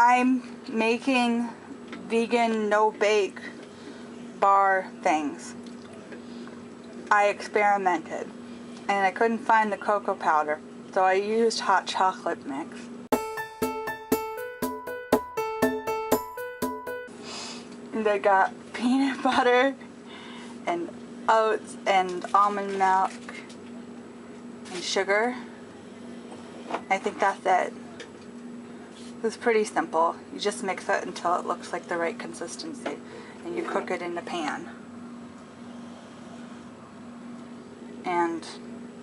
I'm making vegan no-bake bar things. I experimented and I couldn't find the cocoa powder, so I used hot chocolate mix. And I got peanut butter and oats and almond milk and sugar. I think that's it. It's pretty simple. You just mix it until it looks like the right consistency and you cook it in the pan. And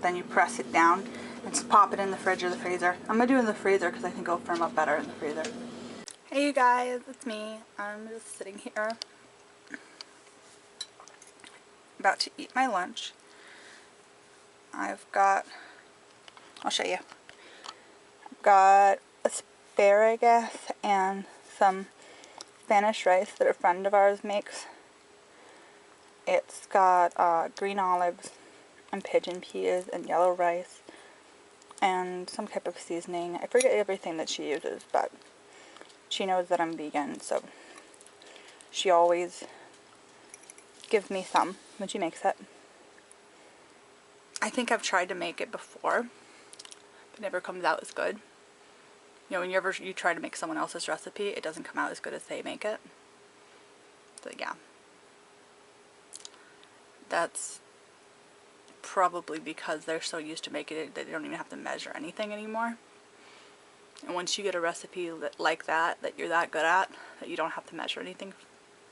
then you press it down and just pop it in the fridge or the freezer. I'm gonna do it in the freezer because I think it'll firm up better in the freezer. Hey you guys, it's me. I'm just sitting here about to eat my lunch. I'll show you. I've got asparagus and some Spanish rice that a friend of ours makes. It's got green olives and pigeon peas and yellow rice and some type of seasoning. I forget everything that she uses, but she knows that I'm vegan, so she always gives me some when she makes it. I think I've tried to make it before, but it never comes out as good. You know, whenever you try to make someone else's recipe, it doesn't come out as good as they make it. So yeah. That's probably because they're so used to making it that they don't even have to measure anything anymore. And once you get a recipe like that you're that good at, that you don't have to measure anything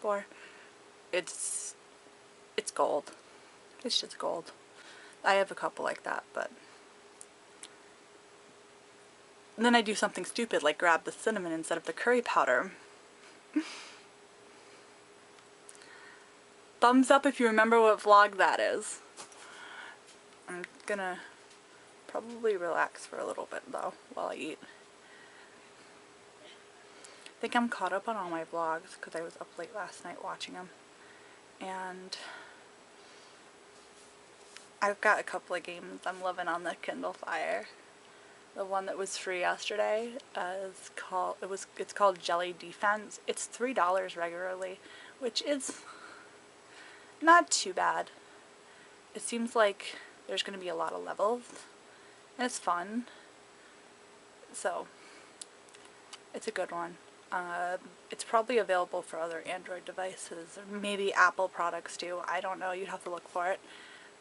for, it's gold. It's just gold. I have a couple like that, but and then I do something stupid like grab the cinnamon instead of the curry powder. Thumbs up if you remember what vlog that is. I'm gonna probably relax for a little bit though while I eat. I think I'm caught up on all my vlogs because I was up late last night watching them. And I've got a couple of games I'm loving on the Kindle Fire. The one that was free yesterday is called Jelly Defense. It's $3 regularly, which is not too bad. It seems like there's going to be a lot of levels, and it's fun. So it's a good one. It's probably available for other Android devices, or maybe Apple products too. I don't know. You'd have to look for it.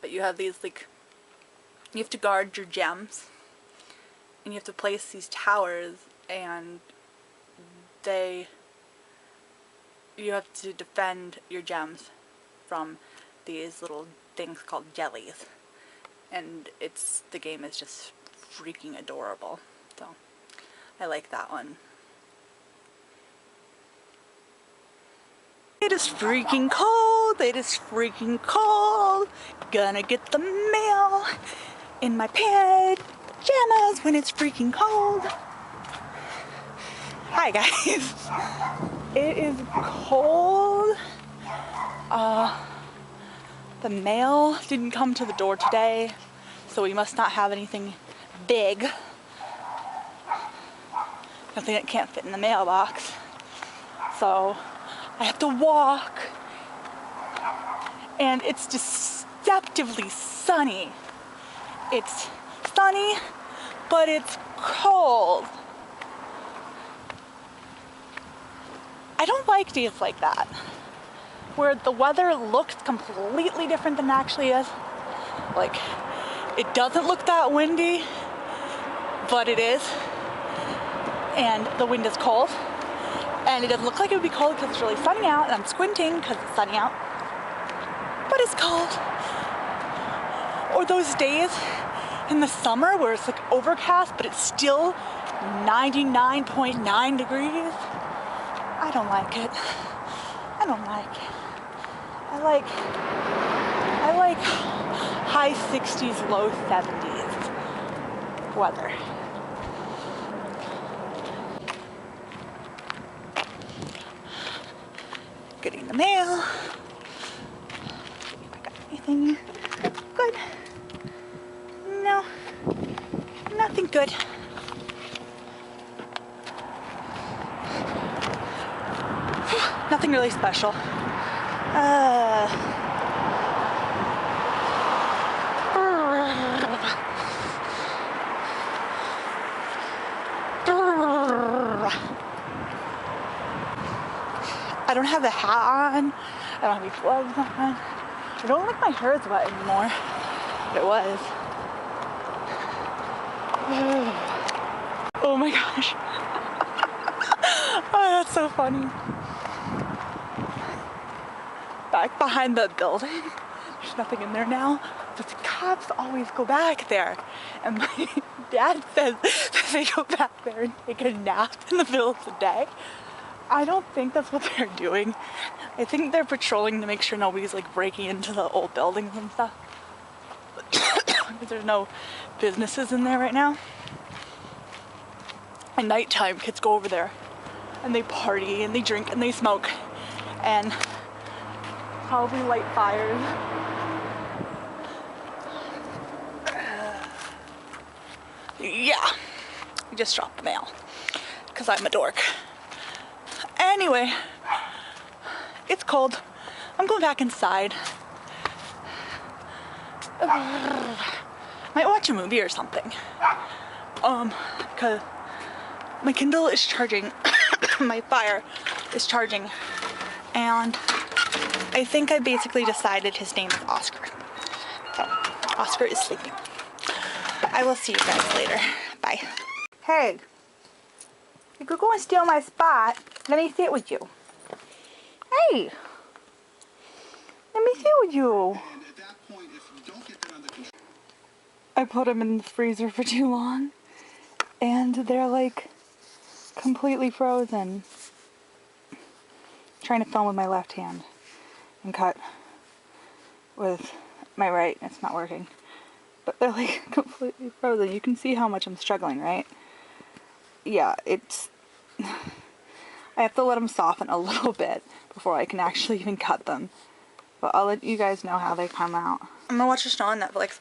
But you have these, like, you have to guard your gems. And you have to place these towers, and you have to defend your gems from these little things called jellies. And the game is just freaking adorable. So I like that one. It is freaking cold. It is freaking cold. Gonna get the mail in my pajamas when it's freaking cold. Hi guys. It is cold. The mail didn't come to the door today, so we must not have anything big. Nothing that can't fit in the mailbox. So I have to walk, and it's deceptively sunny. It's sunny, but it's cold. I don't like days like that, where the weather looks completely different than it actually is. Like, it doesn't look that windy, but it is, and the wind is cold. And it doesn't look like it would be cold because it's really sunny out, and I'm squinting because it's sunny out. But it's cold. Or those days in the summer where it's like overcast, but it's still 99.9 degrees. I don't like it. I don't like it. I like high 60s, low 70s weather. Getting the mail. See if I got anything good. No, nothing good. Nothing really special. I don't have the hat on. I don't have any gloves on. I don't think my hair is wet anymore. But it was. Oh my gosh. Oh, that's so funny. Back behind the building, there's nothing in there now, but the cops always go back there. And my dad says that they go back there and take a nap in the middle of the day. I don't think that's what they're doing. I think they're patrolling to make sure nobody's like breaking into the old buildings and stuff. Because there's no businesses in there right now. At nighttime, kids go over there and they party and they drink and they smoke and probably light fires. Yeah, I just dropped the mail because I'm a dork. Anyway, it's cold. I'm going back inside. Might watch a movie or something. Because my Kindle is charging, my Fire is charging, and I think I basically decided his name is Oscar. So, Oscar is sleeping. I will see you guys later. Bye. Hey, you could go and steal my spot. Let me sit with you. Hey, let me sit with you. I put them in the freezer for too long, and they're like completely frozen. I'm trying to film with my left hand and cut with my right. It's not working, but they're like completely frozen. You can see how much I'm struggling, right? Yeah, it's... I have to let them soften a little bit before I can actually even cut them. But I'll let you guys know how they come out. I'm gonna watch a show on Netflix.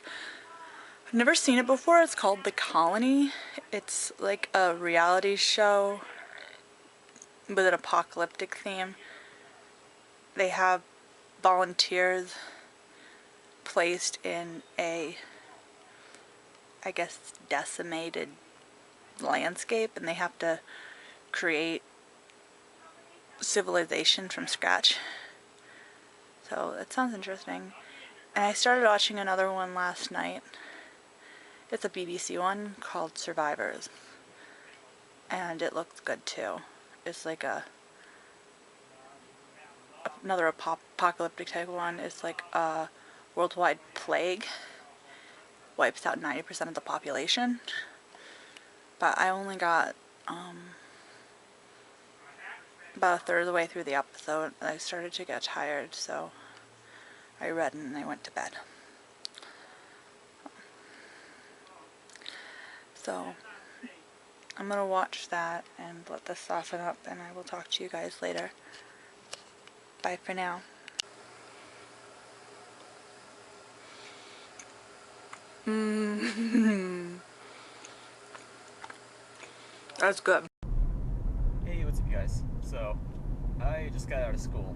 I've never seen it before. It's called The Colony. It's like a reality show with an apocalyptic theme. They have volunteers placed in a, I guess, decimated landscape, and they have to create civilization from scratch. So that sounds interesting. And I started watching another one last night. It's a BBC one called Survivors, and it looks good too. It's like another apocalyptic type one. It's like a worldwide plague wipes out 90% of the population. But I only got about a third of the way through the episode, and I started to get tired, so I read and I went to bed. So I'm gonna watch that and let this soften up, and I will talk to you guys later. Bye for now. That's good. Hey, what's up, you guys? So, I just got out of school.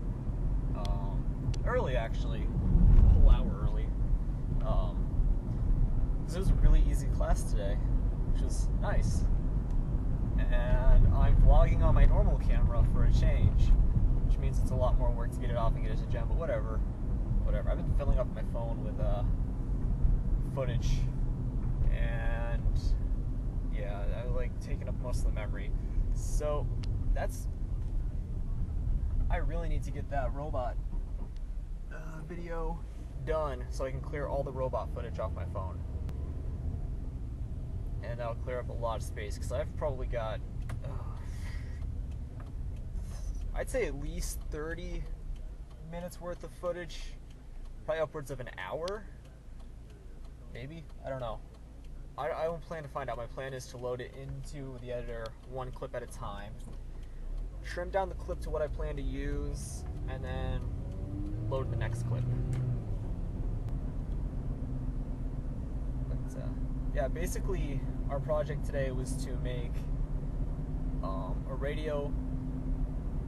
Early, actually. A whole hour early. This was a really easy class today, which was nice. And I'm vlogging on my normal camera for a change, which means it's a lot more work to get it off and get it to gem, but whatever. Whatever. I've been filling up my phone with footage, and yeah, I like taking up most of the memory. So I really need to get that robot video done so I can clear all the robot footage off my phone. And that'll clear up a lot of space, because I've probably got, I'd say at least 30 minutes worth of footage, probably upwards of an hour, maybe, I don't know. I don't plan to find out. My plan is to load it into the editor one clip at a time, trim down the clip to what I plan to use, and then load the next clip. But yeah, basically our project today was to make a radio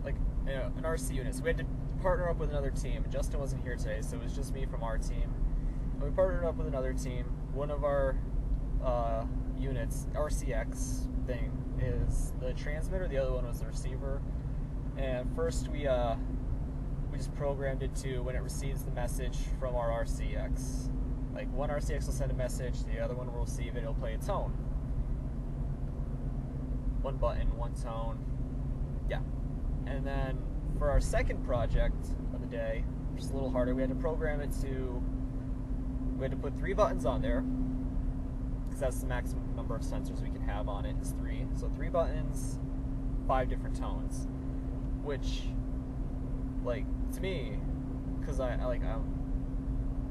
like an RC unit. So we had to partner up with another team. Justin wasn't here today, so it was just me from our team. And we partnered up with another team. One of our units, RCX thing, is the transmitter. The other one was the receiver. And first we just programmed it to, when it receives the message from our RCX, like one RCX will send a message, the other one will receive it, it'll play a tone. One button, one tone. Yeah. And then for our second project of the day, which is a little harder, we had to program it to, we had to put 3 buttons on there, because that's the maximum number of sensors we can have on it, is 3. So 3 buttons, 5 different tones. Which, like, to me, because I'm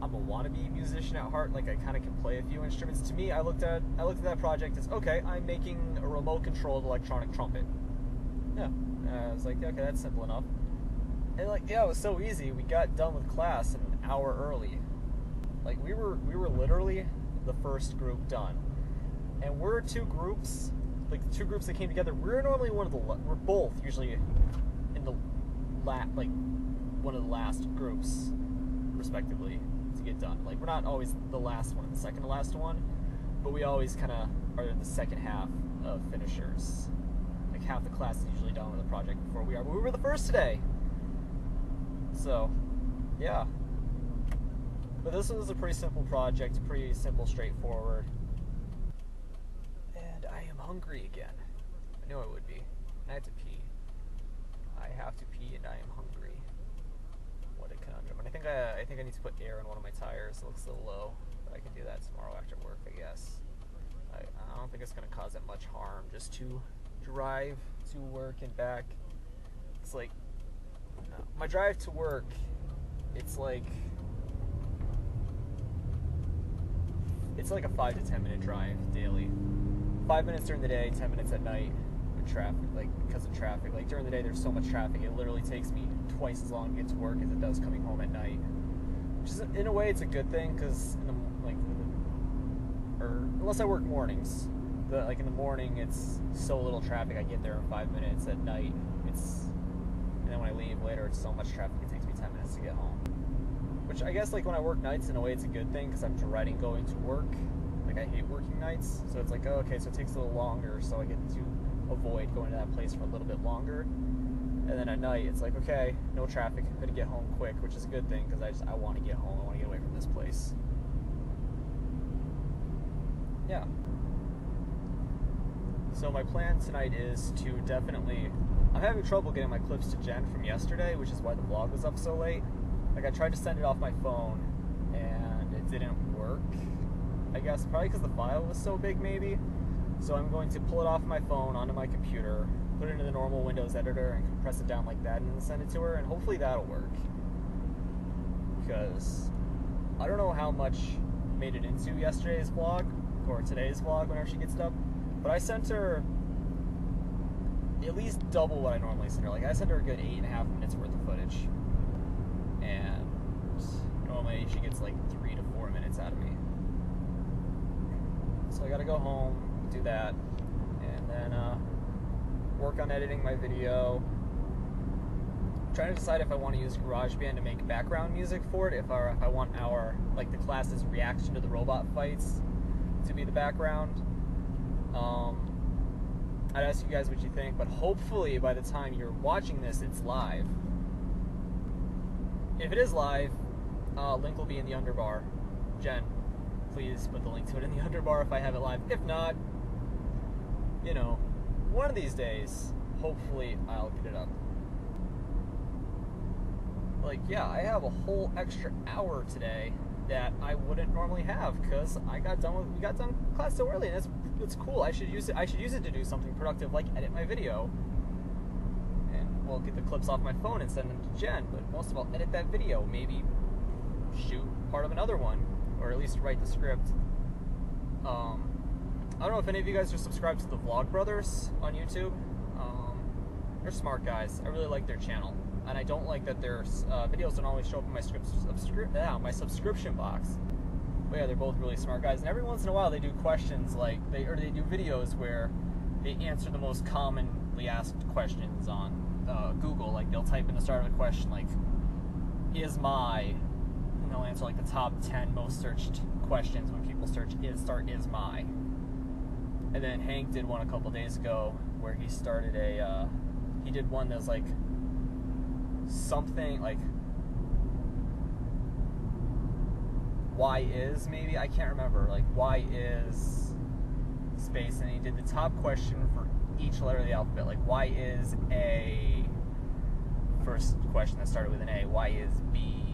a wannabe musician at heart, like I kind of can play a few instruments. To me, I looked at that project as, okay, I'm making a remote controlled electronic trumpet. Yeah, and I was like, okay, that's simple enough. And like, yeah, it was so easy. We got done with class an hour early. Like we were literally the first group done, and we're 2 groups, like the 2 groups that came together. We're normally we're both usually in the like one of the last groups, respectively, to get done. Like we're not always the last one, the second to last one, but we always kind of are in the second half of finishers. Like half the class is usually done with the project before we are, but we were the first today. So, yeah. But this was a pretty simple project, pretty simple, straightforward. And I am hungry again. I knew I would be. I had to pee. I have to pee and I am hungry. What a conundrum. And I think I need to put air in one of my tires. It looks a little low, but I can do that tomorrow after work, I guess. I don't think it's going to cause that much harm just to drive to work and back. It's like, my drive to work, it's like a 5 to 10 minute drive daily. 5 minutes during the day, 10 minutes at night with traffic, like because of traffic. Like during the day there's so much traffic, it literally takes me twice as long to get to work as it does coming home at night. Which is, in a way, it's a good thing, because unless I work mornings, like in the morning it's so little traffic, I get there in 5 minutes. At night and then when I leave later, it's so much traffic it takes me 10 minutes to get home. Which I guess, like, when I work nights, in a way it's a good thing, because I'm dreading going to work. Like, I hate working nights, so it's like, oh, okay, so it takes a little longer, so I get to avoid going to that place for a little bit longer. And then at night, it's like, okay, no traffic, I'm gonna get home quick, which is a good thing, because I want to get home, I want to get away from this place. Yeah. So my plan tonight is to definitely, I'm having trouble getting my clips to Jen from yesterday, which is why the vlog was up so late. Like, I tried to send it off my phone, and it didn't work, I guess, probably because the file was so big, maybe. So I'm going to pull it off my phone onto my computer, put it into the normal Windows editor, and compress it down like that, and then send it to her, and hopefully that'll work. Because I don't know how much made it into yesterday's vlog, or today's vlog, whenever she gets it up, but I sent her at least double what I normally send her. Like, I sent her a good 8.5 minutes worth of footage. And normally she gets like 3 to 4 minutes out of me. So I gotta go home, do that, and then work on editing my video. I'm trying to decide if I want to use GarageBand to make background music for it, if I want the class's reaction to the robot fights to be the background. I'd ask you guys what you think, but hopefully by the time you're watching this, it's live. If it is live, link will be in the underbar. Jen, please put the link to it in the underbar if I have it live. If not, you know, one of these days, hopefully I'll get it up. Like, yeah, I have a whole extra hour today that I wouldn't normally have, because we got done class so early, and it's cool. I should use it to do something productive, like edit my video. Well, get the clips off my phone and send them to Jen, but most of all, edit that video, maybe shoot part of another one, or at least write the script. I don't know if any of you guys are subscribed to the Vlog Brothers on YouTube. They're smart guys. I really like their channel, and I don't like that their videos don't always show up in my my subscription box. But yeah, they're both really smart guys, and every once in a while they do questions, like they do videos where they answer the most commonly asked questions on Google, like they'll type in the start of a question like, is my, and they'll answer like the top 10 most searched questions when people search is my. And then Hank did one a couple days ago where he started he did one that's like something like why is, maybe, I can't remember, like why is space, and he did the top question for each letter of the alphabet, like why is A, first question that started with an A, why is B,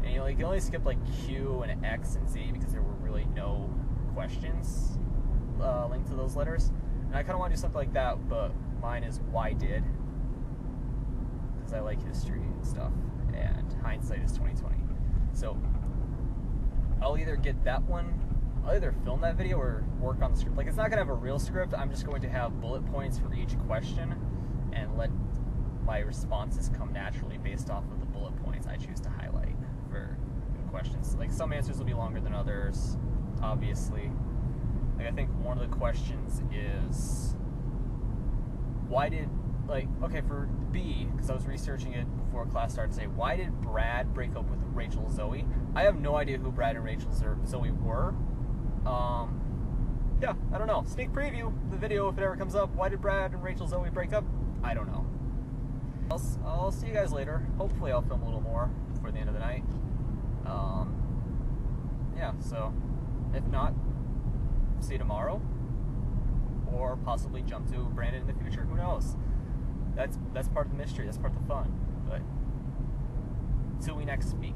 and he only skipped like Q and X and Z because there were really no questions linked to those letters. And I kind of want to do something like that, but mine is why did, because I like history and stuff, and hindsight is 2020. So I'll either get that one, I'll either film that video or work on the script. Like, it's not going to have a real script, I'm just going to have bullet points for each question and let my responses come naturally based off of the bullet points I choose to highlight for questions. Like, some answers will be longer than others, obviously. Like, I think one of the questions is, why did, like, okay, for B, because I was researching it before class started today, why did Brad break up with Rachel and Zoe? I have no idea who Brad and Rachel or Zoe were. Yeah, I don't know. Sneak preview, the video, if it ever comes up. Why did Brad and Rachel Zoe break up? I don't know. I'll see you guys later. Hopefully I'll film a little more before the end of the night. Yeah, so if not, see you tomorrow. Or possibly jump to Brandon in the future. Who knows? That's part of the mystery. That's part of the fun. But till we next speak.